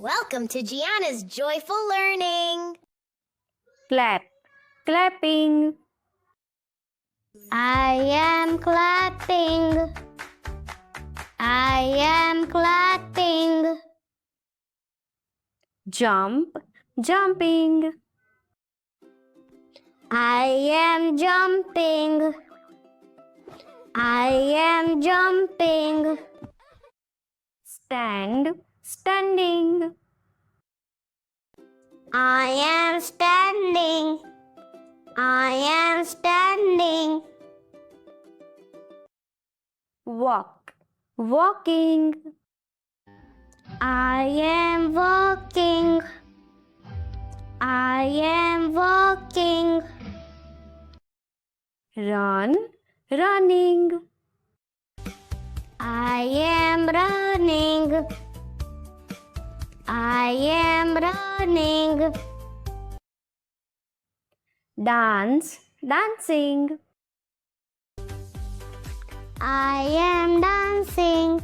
Welcome to Jiana's Joyful Learning. Clap, clapping. I am clapping. I am clapping. Jump, jumping. I am jumping. I am jumping. Stand, standing. I am standing. I am standing. Walk, walking. I am walking. I am walking. Run, running. I am running. I am running. Dance, dancing. I am dancing.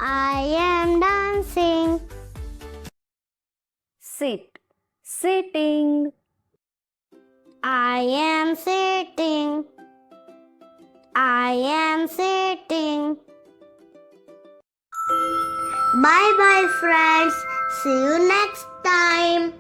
I am dancing. Sit, sitting. I am sitting. I am sitting. Bye bye friends. See you next time.